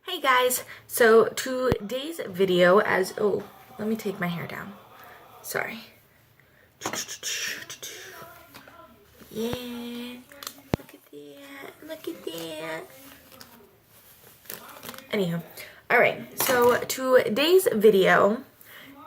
Hey guys, so today's video let me take my hair down. Sorry. Yeah, look at that, look at that. Anyhow, alright, so today's video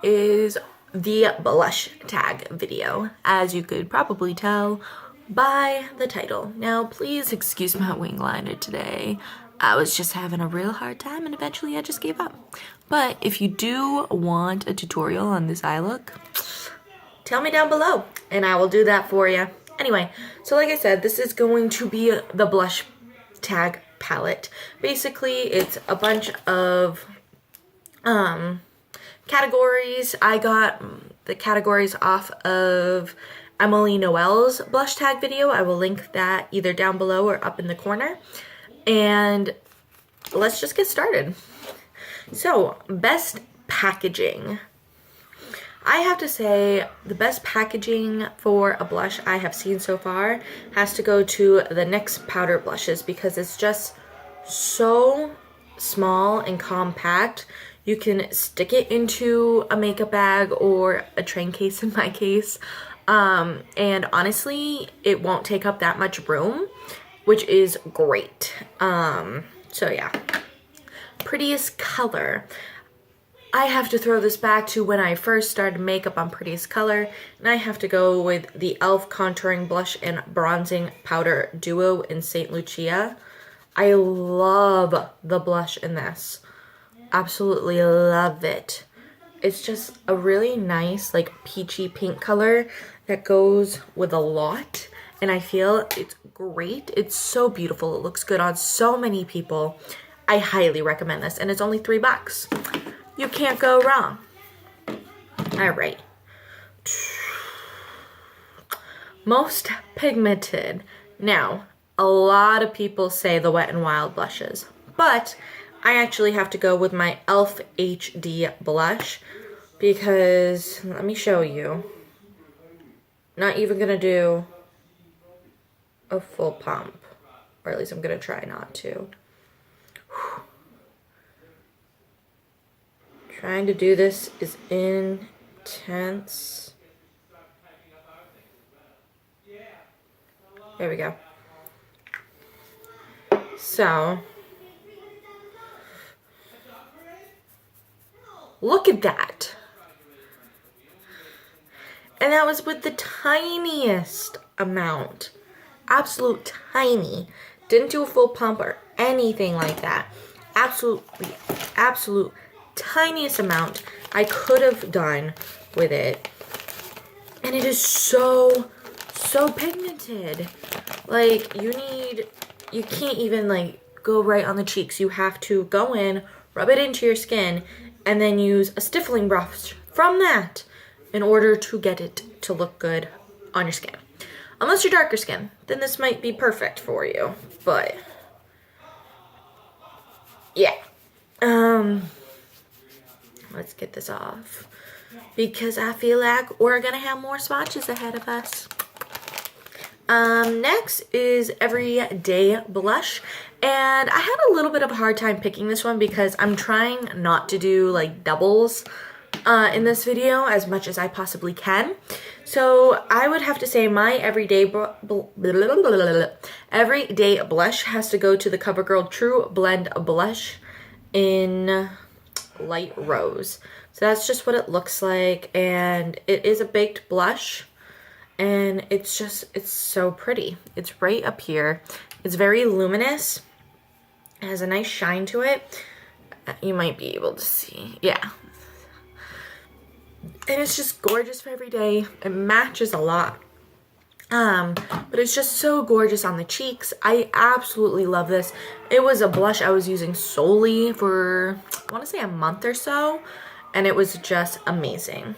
is the blush tag video, as you could probably tell by the title. Now, please excuse my wing liner today. I was just having a real hard time and eventually I just gave up. But if you do want a tutorial on this eye look, tell me down below and I will do that for you. Anyway, so like I said, this is going to be the blush tag palette. Basically, it's a bunch of categories. I got the categories off of Emily Noel's blush tag video. I will link that either down below or up in the corner. And let's just get started. So, best packaging. I have to say the best packaging for a blush I have seen so far has to go to the NYX powder blushes because it's just so small and compact. You can stick it into a makeup bag or a train case in my case. And honestly, it won't take up that much room, which is great. So yeah, prettiest color. I have to throw this back to when I first started makeup on prettiest color, and I have to go with the e.l.f. contouring blush and bronzing powder duo in St. Lucia. I love the blush in this. Absolutely love it. It's just a really nice, like, peachy pink color that goes with a lot. And I feel it's great. It's so beautiful. It looks good on so many people. I highly recommend this. And it's only $3. You can't go wrong. All right. Most pigmented. Now, a lot of people say the Wet n Wild blushes. But I actually have to go with my e.l.f. HD blush. Because, let me show you. Not even going to do a full pump, or at least I'm gonna try not to. Whew. Trying to do this is intense. There we go. So, look at that. And that was with the tiniest amount. Absolute tiny. Didn't do a full pump or anything like that. Absolute tiniest amount I could have done with it. And it is so pigmented. Like, you can't even, like, go right on the cheeks. You have to go in, rub it into your skin, and then use a stippling brush from that in order to get it to look good on your skin. Unless you're darker skin, then this might be perfect for you. But yeah. Let's get this off because I feel like we're gonna have more swatches ahead of us. Next is Everyday Blush, and I had a little bit of a hard time picking this one because I'm trying not to do like doubles in this video as much as I possibly can. So I would have to say my everyday blush has to go to the CoverGirl True Blend Blush in Light Rose. So that's just what it looks like, and it is a baked blush, and it's so pretty. It's right up here. It's very luminous. It has a nice shine to it. You might be able to see. Yeah. And it's just gorgeous for every day. It matches a lot. But it's just so gorgeous on the cheeks. I absolutely love this. It was a blush I was using solely for, I want to say, a month or so. And it was just amazing.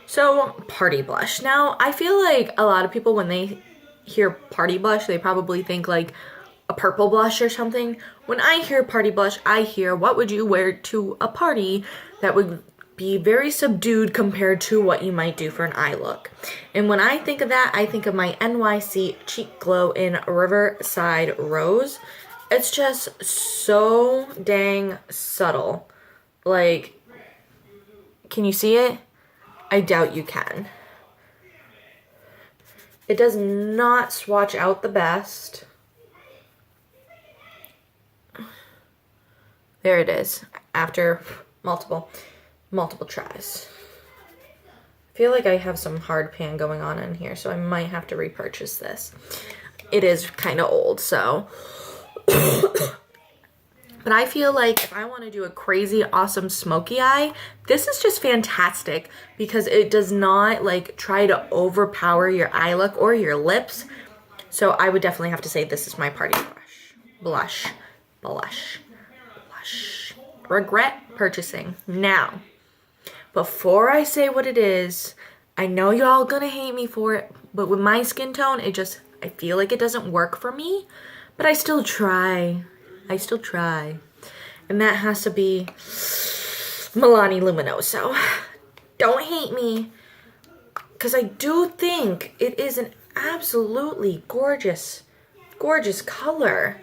So, party blush. Now, I feel like a lot of people, when they hear party blush, they probably think like a purple blush or something. When I hear party blush, I hear, what would you wear to a party that would be very subdued compared to what you might do for an eye look. And when I think of that, I think of my NYC Cheek Glow in Riverside Rose. It's just so dang subtle. Like, can you see it? I doubt you can. It does not swatch out the best. There it is, after multiple tries. I feel like I have some hard pan going on in here, so I might have to repurchase this. It is kind of old, so. But I feel like if I want to do a crazy awesome smoky eye, this is just fantastic because it does not like try to overpower your eye look or your lips. So I would definitely have to say this is my party blush. Regret purchasing. Now, before I say what it is, I know y'all gonna hate me for it, but with my skin tone, I feel like it doesn't work for me, but I still try. And that has to be Milani Luminoso. Don't hate me, because I do think it is an absolutely gorgeous color.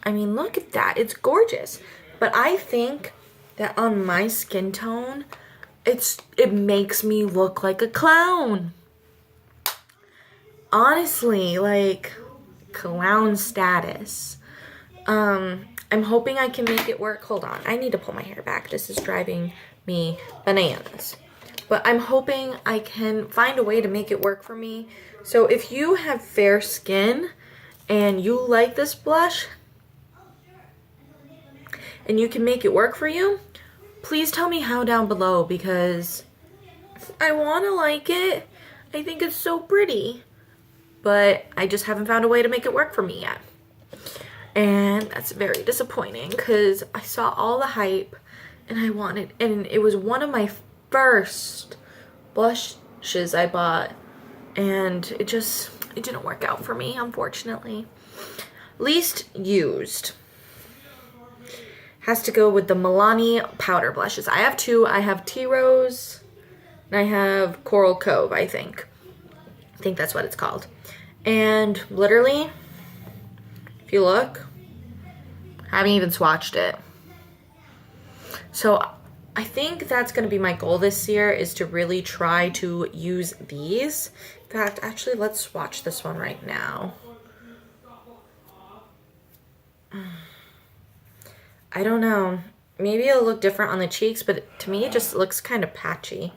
I mean, look at that. It's gorgeous. But I think that on my skin tone, it makes me look like a clown. Honestly, like clown status. I'm hoping I can make it work. Hold on. I need to pull my hair back. This is driving me bananas. But I'm hoping I can find a way to make it work for me. So if you have fair skin and you like this blush and you can make it work for you, please tell me how down below, because I want to like it. I think it's so pretty. But I just haven't found a way to make it work for me yet. And that's very disappointing because I saw all the hype and and it was one of my first blushes I bought, and it didn't work out for me, unfortunately. Least used has to go with the Milani powder blushes. I have two. I have Tea Rose and I have Coral Cove, I think. I think that's what it's called. And literally, if you look, I haven't even swatched it. So I think that's going to be my goal this year, is to really try to use these. In fact, actually, let's swatch this one right now. I don't know. Maybe it'll look different on the cheeks, but to me it just looks kind of patchy.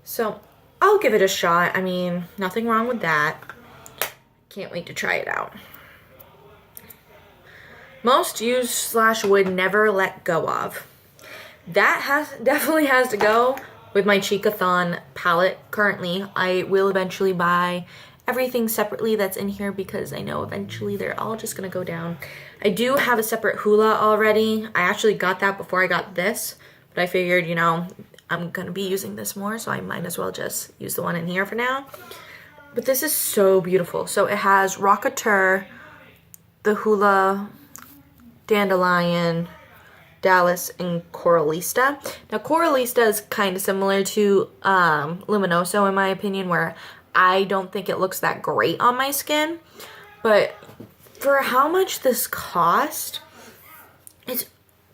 So I'll give it a shot. I mean, nothing wrong with that. Can't wait to try it out. Most used / would never let go of. That definitely has to go with my Cheekathon palette currently. I will eventually buy everything separately that's in here because I know eventually they're all just gonna go down. I do have a separate Hoola already. I actually got that before I got this, but I figured, you know, I'm gonna be using this more, so I might as well just use the one in here for now. But this is so beautiful. So it has Rocketeur, the Hoola, Dandelion, Dallas, and Coralista. Now Coralista is kind of similar to Luminoso in my opinion, where I don't think it looks that great on my skin. But for how much this cost, it's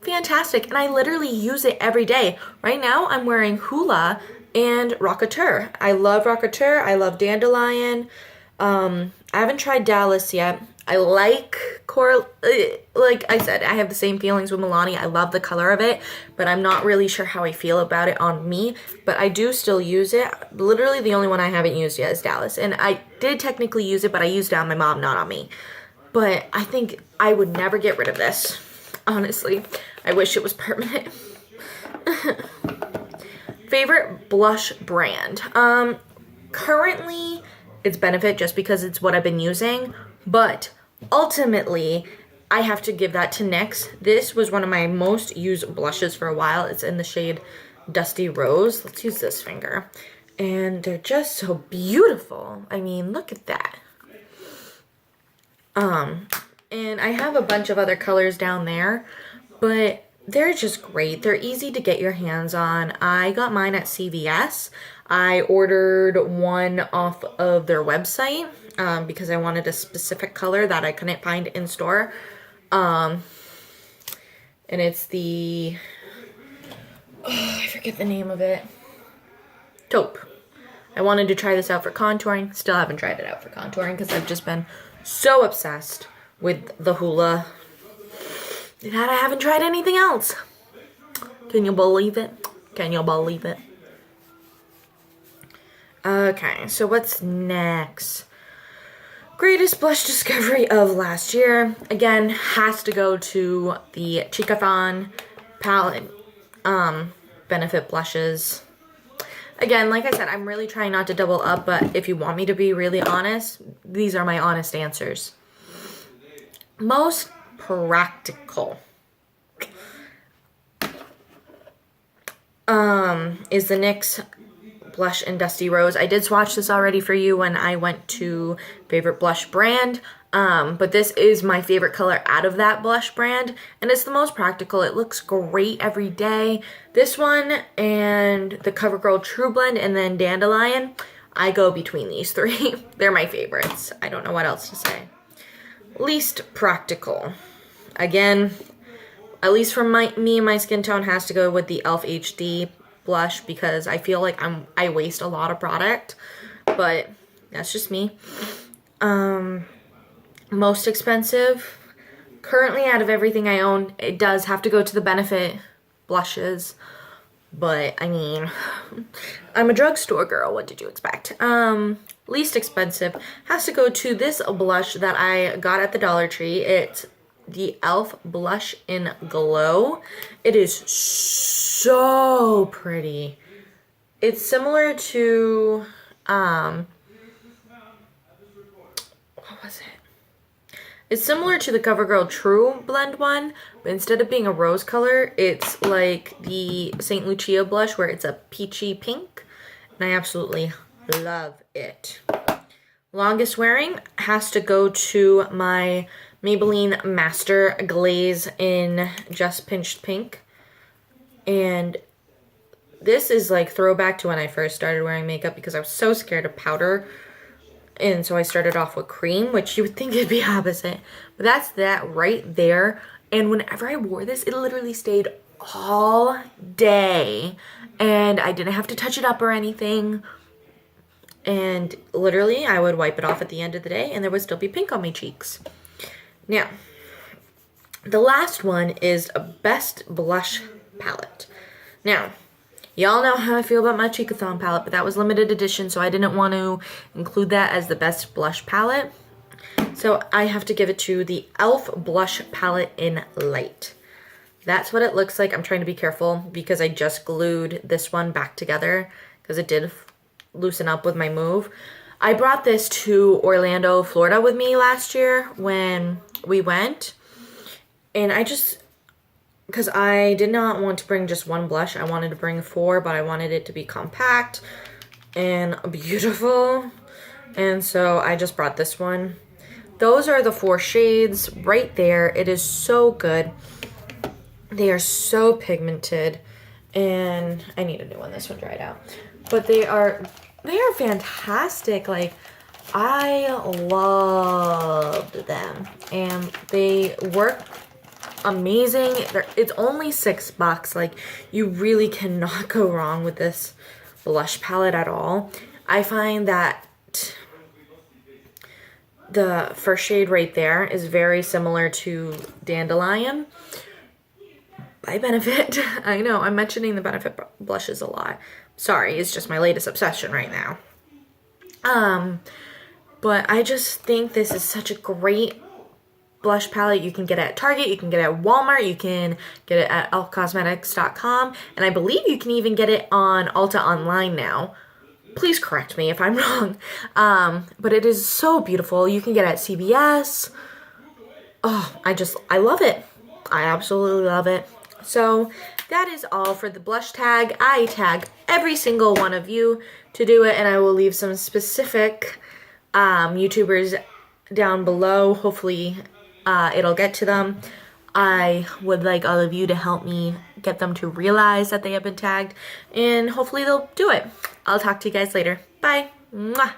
fantastic. And I literally use it every day. Right now I'm wearing Hoola and Rocketeur. I love Rocketeur. I love Dandelion. I haven't tried Dallas yet. I like Coral, like I said, I have the same feelings with Milani. I love the color of it, but I'm not really sure how I feel about it on me. But I do still use it. Literally the only one I haven't used yet is Dallas. And I did technically use it, but I used it on my mom, not on me. But I think I would never get rid of this. Honestly, I wish it was permanent. Favorite blush brand? Currently, it's Benefit just because it's what I've been using. But ultimately, I have to give that to NYX. This was one of my most used blushes for a while. It's in the shade Dusty Rose. Let's use this finger. And they're just so beautiful. I mean, look at that. And I have a bunch of other colors down there, but they're just great. They're easy to get your hands on. I got mine at CVS. I ordered one off of their website because I wanted a specific color that I couldn't find in store. And it's the, I forget the name of it. Taupe. I wanted to try this out for contouring. Still haven't tried it out for contouring because I've just been so obsessed with the Hoola that I haven't tried anything else. Can you believe it? Can you believe it? Okay, so what's next? Greatest blush discovery of last year. Again, has to go to the Chikathon palette, Benefit blushes. Again, like I said, I'm really trying not to double up, but if you want me to be really honest, these are my honest answers. Most practical is the NYX Blush in Dusty Rose. I did swatch this already for you when I went to favorite blush brand, but this is my favorite color out of that blush brand, and it's the most practical. It looks great every day. This one and the CoverGirl True Blend and then Dandelion, I go between these three. They're my favorites. I don't know what else to say. Least practical. Again, at least for me and my skin tone, has to go with the e.l.f. HD blush because I feel like I waste a lot of product, but that's just me. Most expensive, currently out of everything I own, it does have to go to the Benefit blushes, but I mean, I'm a drugstore girl, what did you expect? Least expensive has to go to this blush that I got at the Dollar Tree. It's the e.l.f. Blush in Glow. It is so pretty. It's similar to, what was it? It's similar to the CoverGirl True Blend one, but instead of being a rose color, it's like the St. Lucia blush where it's a peachy pink, and I absolutely love it. Longest wearing has to go to my Maybelline Master Glaze in Just Pinched Pink. And this is like throwback to when I first started wearing makeup because I was so scared of powder. And so I started off with cream, which you would think it'd be opposite. But that's that right there. And whenever I wore this, it literally stayed all day. And I didn't have to touch it up or anything. And literally, I would wipe it off at the end of the day and there would still be pink on my cheeks. Now, the last one is a best blush palette. Now, y'all know how I feel about my Chikathon palette, but that was limited edition, so I didn't want to include that as the best blush palette. So I have to give it to the e.l.f. Blush Palette in Light. That's what it looks like. I'm trying to be careful because I just glued this one back together because it did loosen up with my move. I brought this to Orlando, Florida with me last year when we went, and because I did not want to bring just one blush, I wanted to bring 4, but I wanted it to be compact and beautiful, and so I just brought this one. Those are the 4 shades right there. It is so good. They are so pigmented, and I need a new one. This one dried out, but they are fantastic. Like, I loved them, and they work amazing. It's only $6. Like, you really cannot go wrong with this blush palette at all. I find that the first shade right there is very similar to Dandelion by Benefit. I know, I'm mentioning the Benefit blushes a lot. Sorry, it's just my latest obsession right now. But I just think this is such a great blush palette. You can get it at Target, you can get it at Walmart, you can get it at elfcosmetics.com, and I believe you can even get it on Ulta Online now. Please correct me if I'm wrong. But it is so beautiful. You can get it at CVS. Oh, I love it. I absolutely love it. So that is all for the blush tag. I tag every single one of you to do it, and I will leave some specific YouTubers down below. Hopefully it'll get to them. I would like all of you to help me get them to realize that they have been tagged, and hopefully they'll do it. I'll talk to you guys later. Bye. Mwah.